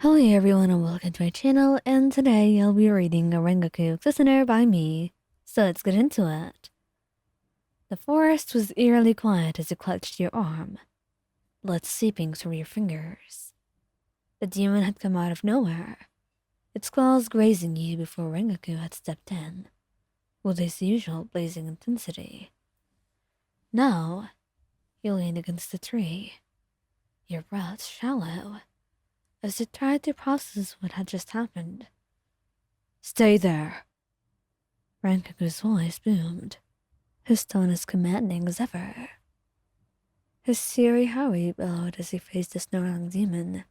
Hello everyone and welcome to my channel, and today I'll be reading a Rengoku listener by me, so let's get into it. The forest was eerily quiet as you clutched your arm, blood seeping through your fingers. The demon had come out of nowhere, its claws grazing you before Rengoku had stepped in, with his usual blazing intensity. Now, you leaned against the tree, your breath shallow, as you tried to process what had just happened. Stay there! Rengoku's voice boomed, his tone as commanding as ever. His fiery hurry bellowed as he faced the snarling demon,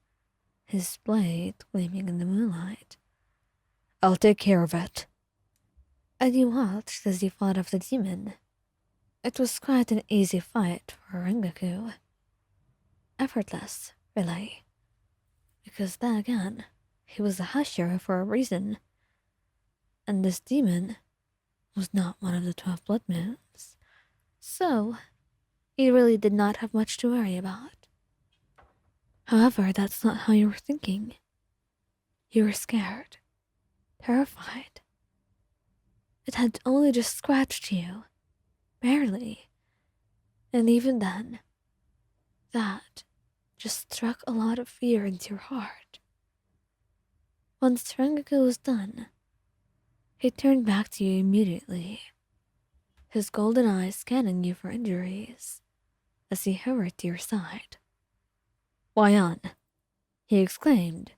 his blade gleaming in the moonlight. I'll take care of it. And you watched as he fought off the demon. It was quite an easy fight for Rengoku. Effortless, really. Because then again, he was a Hashira for a reason. And this demon was not one of the 12 blood moons. So, he really did not have much to worry about. However, that's not how you were thinking. You were scared, terrified. It had only just scratched you, barely. And even then, that just struck a lot of fear into your heart. Once Rengoku was done, he turned back to you immediately, his golden eyes scanning you for injuries as he hurried to your side. Why on? He exclaimed,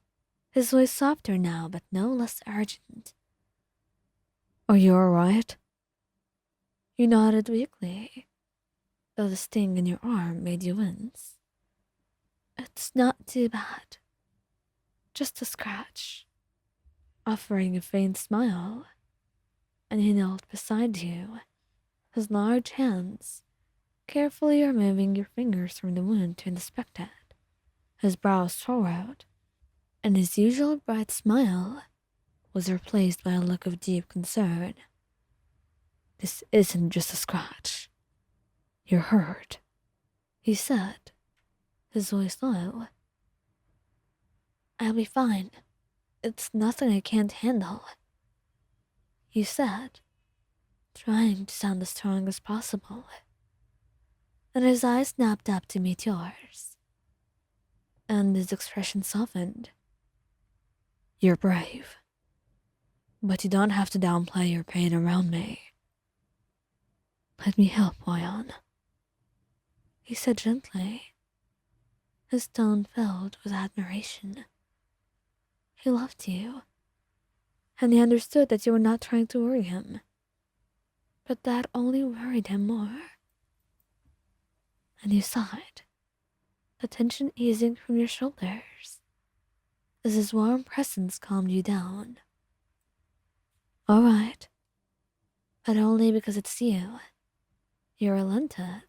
his voice softer now but no less urgent. Are you alright? You nodded weakly, though the sting in your arm made you wince. It's not too bad. Just a scratch. Offering a faint smile, and he knelt beside you, his large hands carefully removing your fingers from the wound to inspect it, his brows furrowed, and his usual bright smile was replaced by a look of deep concern. This isn't just a scratch. You're hurt, he said, his voice low. I'll be fine. It's nothing I can't handle, you said, trying to sound as strong as possible. And his eyes snapped up to meet yours, and his expression softened. You're brave, but you don't have to downplay your pain around me. Let me help, Wayan, he said gently, his tone filled with admiration. He loved you, and he understood that you were not trying to worry him, but that only worried him more. And you sighed, the tension easing from your shoulders, as his warm presence calmed you down. All right, but only because it's you. You relented,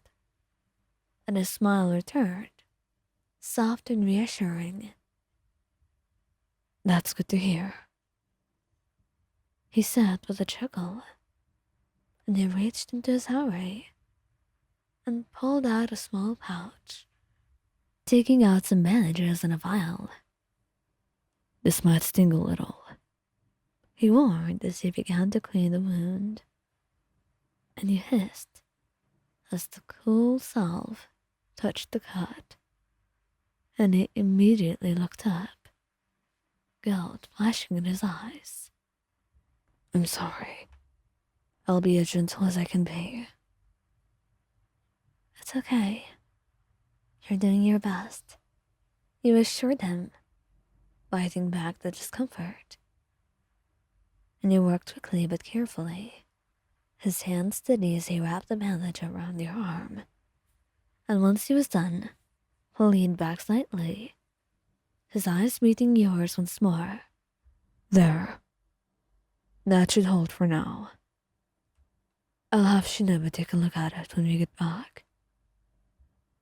and his smile returned, soft and reassuring. That's good to hear, he said with a chuckle, and he reached into his hurry and pulled out a small pouch, taking out some bandages and a vial. This might sting a little, he warned as he began to clean the wound, and you hissed as the cool salve touched the cut, and he immediately looked up, guilt flashing in his eyes. I'm sorry. I'll be as gentle as I can be. It's okay. You're doing your best, you assured him, fighting back the discomfort. And he worked quickly but carefully, his hand steady as he wrapped the bandage around your arm. And once he was done, he leaned back slightly, his eyes meeting yours once more. There. That should hold for now. I'll have Shinobu take a look at it when we get back.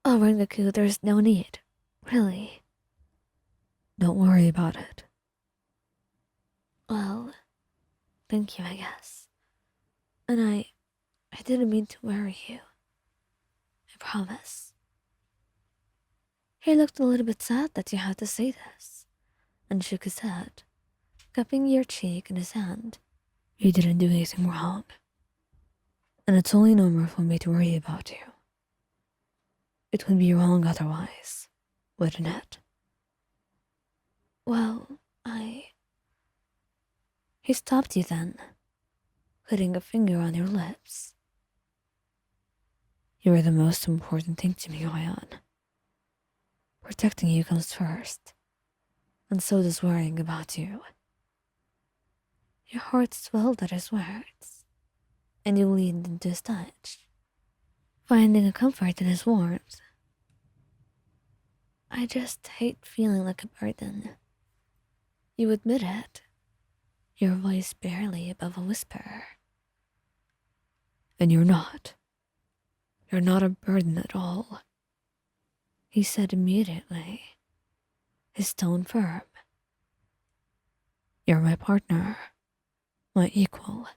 Oh, Rengoku, there's no need. Really. Don't worry about it. Well, thank you, I guess. And I didn't mean to worry you. I promise. He looked a little bit sad that you had to say this, and shook his head, cupping your cheek in his hand. You didn't do anything wrong, and it's only normal for me to worry about you. It would be wrong otherwise, wouldn't it? Well, He stopped you then, putting a finger on your lips. You are the most important thing to me, Ryan. Protecting you comes first, and so does worrying about you. Your heart swelled at his words, and you leaned into his touch, finding a comfort in his warmth. I just hate feeling like a burden. You admit it, your voice barely above a whisper. And you're not. You're not a burden at all, he said immediately, his tone firm. You're my partner, my equal,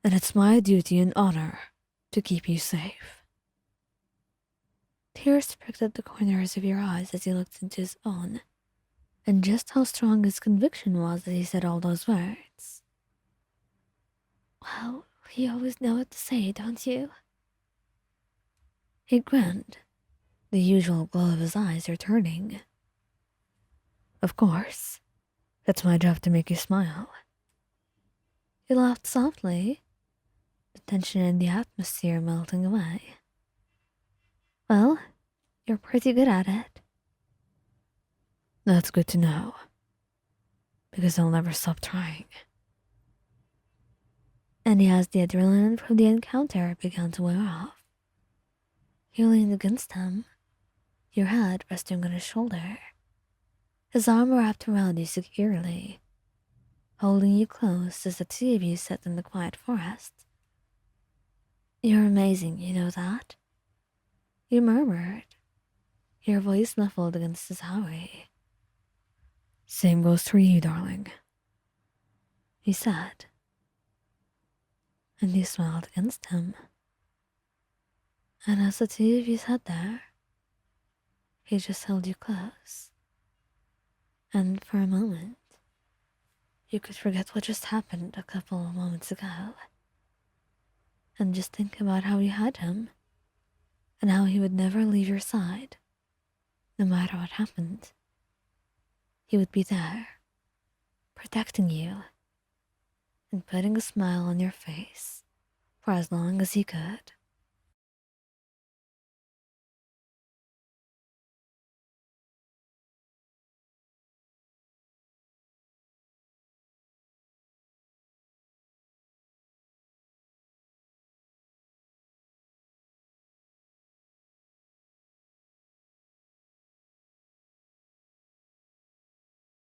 and it's my duty and honor to keep you safe. Tears pricked at the corners of your eyes as he looked into his own, and just how strong his conviction was as he said all those words. Well, you always know what to say, don't you? He grinned, the usual glow of his eyes returning. Of course. It's my job to make you smile. He laughed softly, the tension in the atmosphere melting away. Well, you're pretty good at it. That's good to know, because I'll never stop trying. And as the adrenaline from the encounter began to wear off, you leaned against him, your head resting on his shoulder, his arm wrapped around you securely, holding you close as the two of you sat in the quiet forest. You're amazing, you know that? You murmured, your voice muffled against his hurry. Same goes for you, darling, he said, and you smiled against him. And as the two of you sat there, he just held you close. And for a moment, you could forget what just happened a couple of moments ago. And just think about how you had him, and how he would never leave your side, no matter what happened. He would be there, protecting you, and putting a smile on your face for as long as he could.